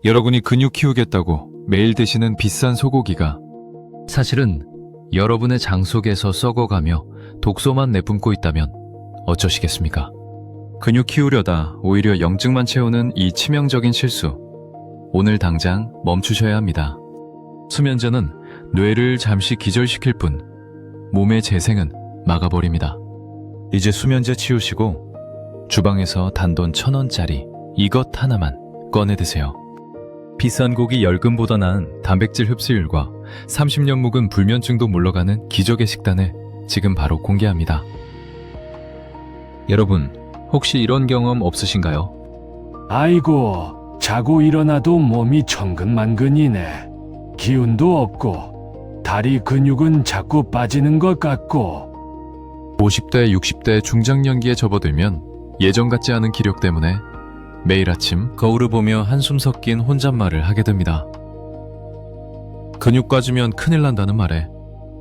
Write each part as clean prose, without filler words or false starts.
여러분이 근육 키우겠다고 매일 드시는 비싼 소고기가 사실은 여러분의 장 속에서 썩어가며 독소만 내뿜고 있다면 어쩌시겠습니까? 근육 키우려다 오히려 염증만 채우는 이 치명적인 실수. 오늘 당장 멈추셔야 합니다. 수면제는 뇌를 잠시 기절시킬 뿐 몸의 재생은 막아버립니다. 이제 수면제 치우시고 주방에서 단돈 1,000원짜리 이것 하나만 꺼내 드세요. 비싼 고기 10근보다 나은 단백질 흡수율과 30년 묵은 불면증도 물러가는 기적의 식단을 지금 바로 공개합니다. 여러분, 혹시 이런 경험 없으신가요? 아이고, 자고 일어나도 몸이 천근만근이네. 기운도 없고 다리 근육은 자꾸 빠지는 것 같고. 50대, 60대 중장년기에 접어들면 예전 같지 않은 기력 때문에 매일 아침 거울을 보며 한숨 섞인 혼잣말을 하게 됩니다. 근육 빠지면 큰일 난다는 말에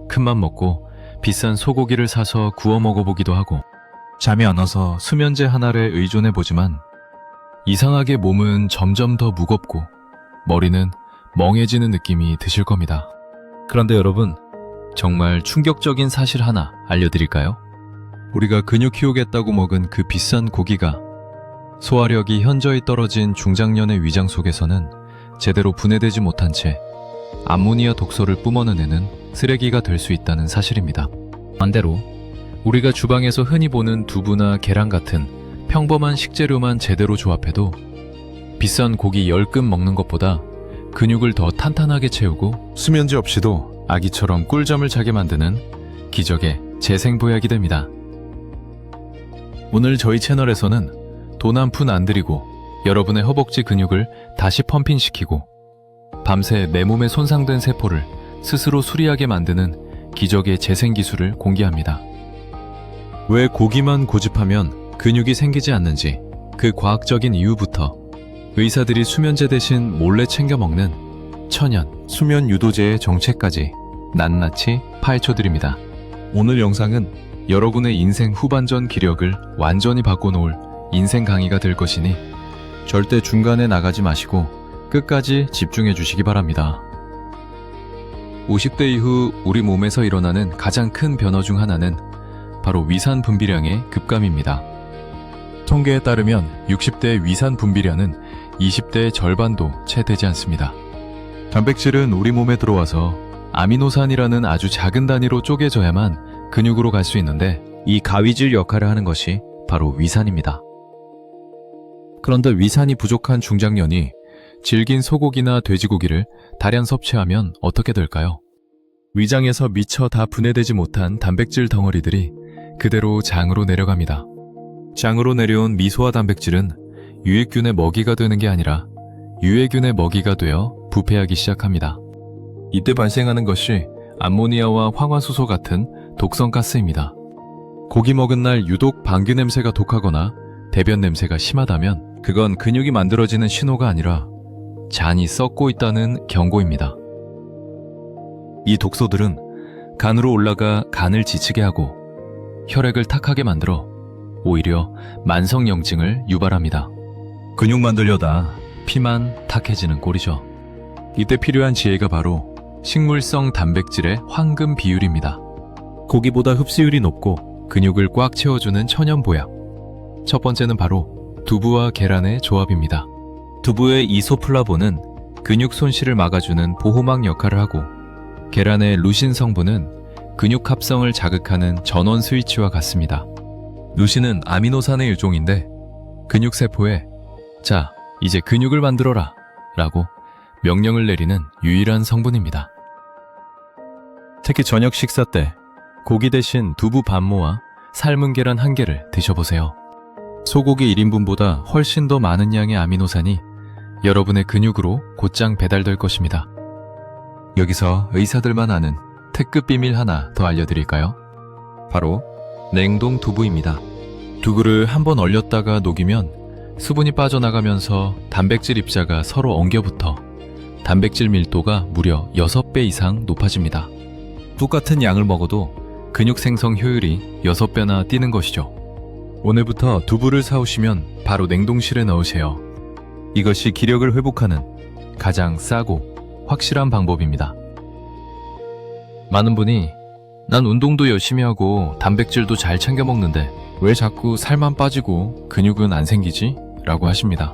큰맘 먹고 비싼 소고기를 사서 구워 먹어보기도 하고 잠이 안 와서 수면제 하나를 의존해보지만 이상하게 몸은 점점 더 무겁고 머리는 멍해지는 느낌이 드실 겁니다. 그런데 여러분, 정말 충격적인 사실 하나 알려드릴까요? 우리가 근육 키우겠다고 먹은 그 비싼 고기가 소화력이 현저히 떨어진 중장년의 위장 속에서는 제대로 분해되지 못한 채 암모니아 독소를 뿜어내는 쓰레기가 될 수 있다는 사실입니다. 반대로 우리가 주방에서 흔히 보는 두부나 계란 같은 평범한 식재료만 제대로 조합해도 비싼 고기 10근 먹는 것보다 근육을 더 탄탄하게 채우고 수면제 없이도 아기처럼 꿀잠을 자게 만드는 기적의 재생보약이 됩니다. 오늘 저희 채널에서는 돈 한 푼 안 들이고 여러분의 허벅지 근육을 다시 펌핑시키고 밤새 내 몸에 손상된 세포를 스스로 수리하게 만드는 기적의 재생 기술을 공개합니다. 왜 고기만 고집하면 근육이 생기지 않는지 그 과학적인 이유부터 의사들이 수면제 대신 몰래 챙겨 먹는 천연 수면 유도제의 정체까지 낱낱이 파헤쳐드립니다. 오늘 영상은 여러분의 인생 후반전 기력을 완전히 바꿔놓을 인생 강의가 될 것이니 절대 중간에 나가지 마시고 끝까지 집중해 주시기 바랍니다. 50대 이후 우리 몸에서 일어나는 가장 큰 변화 중 하나는 바로 위산 분비량의 급감입니다. 통계에 따르면 60대의 위산 분비량은 20대의 절반도 채 되지 않습니다. 단백질은 우리 몸에 들어와서 아미노산이라는 아주 작은 단위로 쪼개져야만 근육으로 갈 수 있는데 이 가위질 역할을 하는 것이 바로 위산입니다. 그런데 위산이 부족한 중장년이 질긴 소고기나 돼지고기를 다량 섭취하면 어떻게 될까요? 위장에서 미처 다 분해되지 못한 단백질 덩어리들이 그대로 장으로 내려갑니다. 장으로 내려온 미소화 단백질은 유익균의 먹이가 되는 게 아니라 유해균의 먹이가 되어 부패하기 시작합니다. 이때 발생하는 것이 암모니아와 황화수소 같은 독성 가스입니다. 고기 먹은 날 유독 방귀 냄새가 독하거나 대변 냄새가 심하다면 그건 근육이 만들어지는 신호가 아니라 잔이 썩고 있다는 경고입니다. 이 독소들은 간으로 올라가 간을 지치게 하고 혈액을 탁하게 만들어 오히려 만성염증을 유발합니다. 근육 만들려다 피만 탁해지는 꼴이죠. 이때 필요한 지혜가 바로 식물성 단백질의 황금 비율입니다. 고기보다 흡수율이 높고 근육을 꽉 채워주는 천연 보약. 첫 번째는 바로 두부와 계란의 조합입니다. 두부의 이소플라본은 근육 손실을 막아주는 보호막 역할을 하고 계란의 루신 성분은 근육 합성을 자극하는 전원 스위치와 같습니다. 루신은 아미노산의 일종인데 근육세포에 자, 이제 근육을 만들어라 라고 명령을 내리는 유일한 성분입니다. 특히 저녁 식사 때 고기 대신 두부 반모와 삶은 계란 1개를 드셔보세요. 소고기 1인분보다 훨씬 더 많은 양의 아미노산이 여러분의 근육으로 곧장 배달될 것입니다. 여기서 의사들만 아는 특급 비밀 하나 더 알려드릴까요? 바로 냉동 두부입니다. 두부를 한번 얼렸다가 녹이면 수분이 빠져나가면서 단백질 입자가 서로 엉겨붙어 단백질 밀도가 무려 6배 이상 높아집니다. 똑같은 양을 먹어도 근육 생성 효율이 6배나 뛰는 것이죠. 오늘부터 두부를 사오시면 바로 냉동실에 넣으세요. 이것이 기력을 회복하는 가장 싸고 확실한 방법입니다. 많은 분이 난 운동도 열심히 하고 단백질도 잘 챙겨 먹는데 왜 자꾸 살만 빠지고 근육은 안 생기지? 라고 하십니다.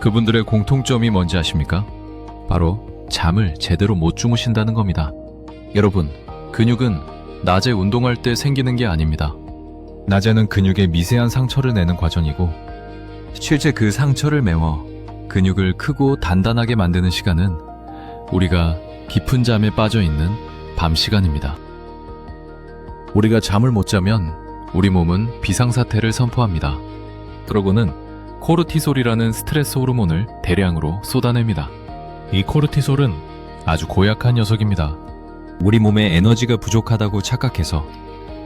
그분들의 공통점이 뭔지 아십니까? 바로 잠을 제대로 못 주무신다는 겁니다. 여러분, 근육은 낮에 운동할 때 생기는 게 아닙니다. 낮에는 근육에 미세한 상처를 내는 과정이고 실제 그 상처를 메워 근육을 크고 단단하게 만드는 시간은 우리가 깊은 잠에 빠져 있는 밤 시간입니다. 우리가 잠을 못 자면 우리 몸은 비상사태를 선포합니다. 그러고는 코르티솔이라는 스트레스 호르몬을 대량으로 쏟아냅니다. 이 코르티솔은 아주 고약한 녀석입니다. 우리 몸에 에너지가 부족하다고 착각해서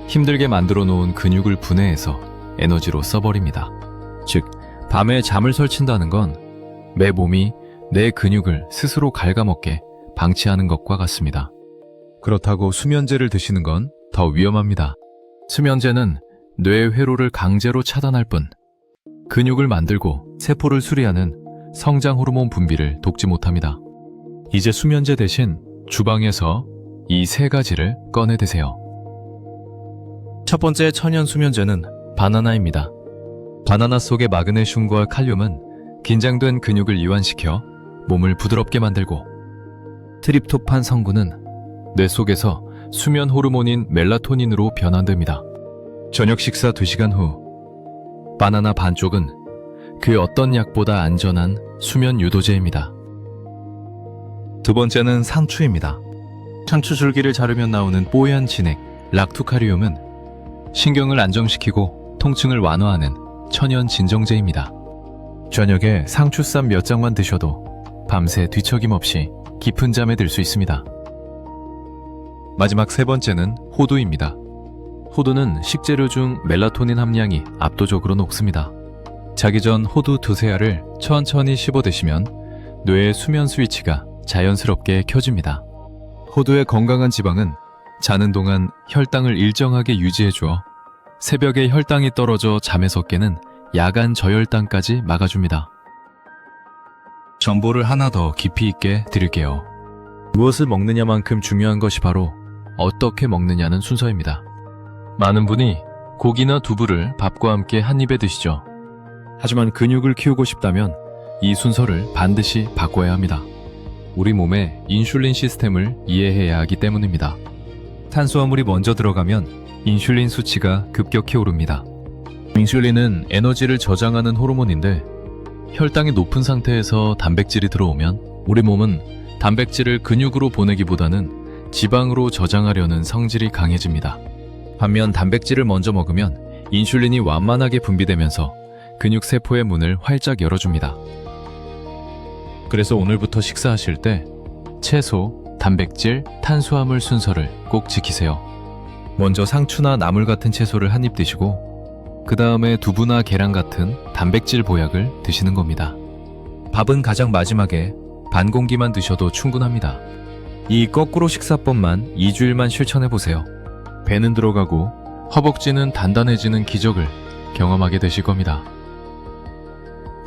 힘들게 만들어 놓은 근육을 분해해서 에너지로 써버립니다. 즉, 밤에 잠을 설친다는 건 내 몸이 내 근육을 스스로 갉아먹게 방치하는 것과 같습니다. 그렇다고 수면제를 드시는 건 더 위험합니다. 수면제는 뇌 회로를 강제로 차단할 뿐 근육을 만들고 세포를 수리하는 성장 호르몬 분비를 돕지 못합니다. 이제 수면제 대신 주방에서 이 세 가지를 꺼내 드세요. 첫 번째 천연 수면제는 바나나입니다. 바나나 속의 마그네슘과 칼륨은 긴장된 근육을 이완시켜 몸을 부드럽게 만들고 트립토판 성분은 뇌 속에서 수면 호르몬인 멜라토닌으로 변환됩니다. 저녁 식사 2시간 후 바나나 반쪽은 그 어떤 약보다 안전한 수면 유도제입니다. 두 번째는 상추입니다. 상추 줄기를 자르면 나오는 뽀얀 진액 락투카리움은 신경을 안정시키고 통증을 완화하는 천연 진정제입니다. 저녁에 상추쌈 몇 장만 드셔도 밤새 뒤척임 없이 깊은 잠에 들 수 있습니다. 마지막 세 번째는 호두입니다. 호두는 식재료 중 멜라토닌 함량이 압도적으로 높습니다. 자기 전 호두 2-3알을 천천히 씹어 드시면 뇌의 수면 스위치가 자연스럽게 켜집니다. 호두의 건강한 지방은 자는 동안 혈당을 일정하게 유지해주어 새벽에 혈당이 떨어져 잠에서 깨는 야간 저혈당까지 막아줍니다. 정보를 하나 더 깊이 있게 드릴게요. 무엇을 먹느냐만큼 중요한 것이 바로 어떻게 먹느냐는 순서입니다. 많은 분이 고기나 두부를 밥과 함께 한 입에 드시죠. 하지만 근육을 키우고 싶다면 이 순서를 반드시 바꿔야 합니다. 우리 몸의 인슐린 시스템을 이해해야 하기 때문입니다. 탄수화물이 먼저 들어가면 인슐린 수치가 급격히 오릅니다. 인슐린은 에너지를 저장하는 호르몬인데 혈당이 높은 상태에서 단백질이 들어오면 우리 몸은 단백질을 근육으로 보내기보다는 지방으로 저장하려는 성질이 강해집니다. 반면 단백질을 먼저 먹으면 인슐린이 완만하게 분비되면서 근육 세포의 문을 활짝 열어줍니다. 그래서 오늘부터 식사하실 때 채소, 단백질, 탄수화물 순서를 꼭 지키세요. 먼저 상추나 나물 같은 채소를 한 입 드시고 그 다음에 두부나 계란 같은 단백질 보약을 드시는 겁니다. 밥은 가장 마지막에 반 공기만 드셔도 충분합니다. 이 거꾸로 식사법만 2주일만 실천해보세요. 배는 들어가고 허벅지는 단단해지는 기적을 경험하게 되실 겁니다.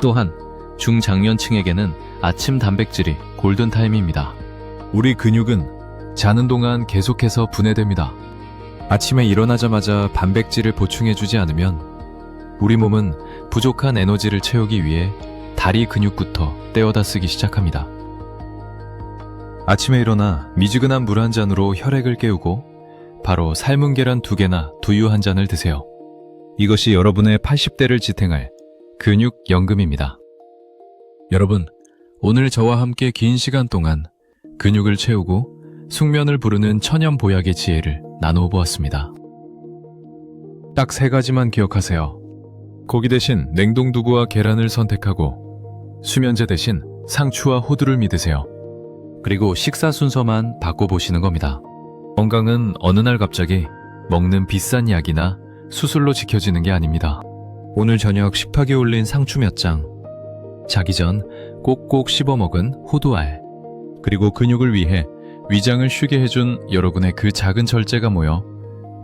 또한 중장년층에게는 아침 단백질이 골든타임입니다. 우리 근육은 자는 동안 계속해서 분해됩니다. 아침에 일어나자마자 단백질을 보충해주지 않으면 우리 몸은 부족한 에너지를 채우기 위해 다리 근육부터 떼어다 쓰기 시작합니다. 아침에 일어나 미지근한 물 한 잔으로 혈액을 깨우고 바로 삶은 계란 2개나 두유 한 잔을 드세요. 이것이 여러분의 80대를 지탱할 근육 연금입니다. 여러분, 오늘 저와 함께 긴 시간 동안 근육을 채우고 숙면을 부르는 천연 보약의 지혜를 나누어 보았습니다. 딱 3가지만 기억하세요. 고기 대신 냉동 두부와 계란을 선택하고 수면제 대신 상추와 호두를 믿으세요. 그리고 식사 순서만 바꿔보시는 겁니다. 건강은 어느 날 갑자기 먹는 비싼 약이나 수술로 지켜지는 게 아닙니다. 오늘 저녁 식탁에 올린 상추 몇 장, 자기 전 꼭꼭 씹어 먹은 호두알, 그리고 근육을 위해 위장을 쉬게 해준 여러분의 그 작은 절제가 모여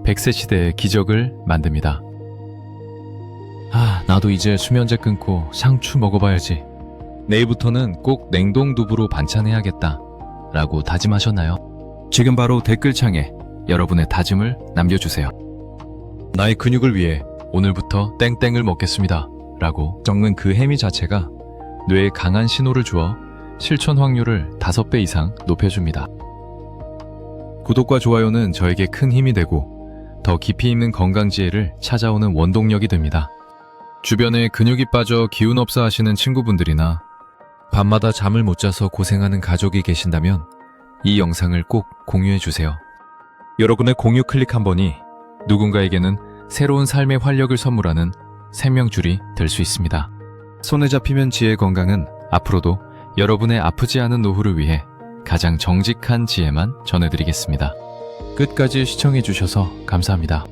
100세 시대의 기적을 만듭니다. 나도 이제 수면제 끊고 상추 먹어봐야지. 내일부터는 꼭 냉동 두부로 반찬해야겠다 라고 다짐하셨나요? 지금 바로 댓글창에 여러분의 다짐을 남겨주세요. 나의 근육을 위해 오늘부터 땡땡을 먹겠습니다 라고 적는 그 행위 자체가 뇌에 강한 신호를 주어 실천 확률을 5배 이상 높여줍니다. 구독과 좋아요는 저에게 큰 힘이 되고 더 깊이 있는 건강 지혜를 찾아오는 원동력이 됩니다. 주변에 근육이 빠져 기운 없어 하시는 친구분들이나 밤마다 잠을 못 자서 고생하는 가족이 계신다면 이 영상을 꼭 공유해 주세요. 여러분의 공유 클릭 한 번이 누군가에게는 새로운 삶의 활력을 선물하는 생명줄이 될 수 있습니다. 손에 잡히면 지혜 건강은 앞으로도 여러분의 아프지 않은 노후를 위해 가장 정직한 지혜만 전해드리겠습니다. 끝까지 시청해 주셔서 감사합니다.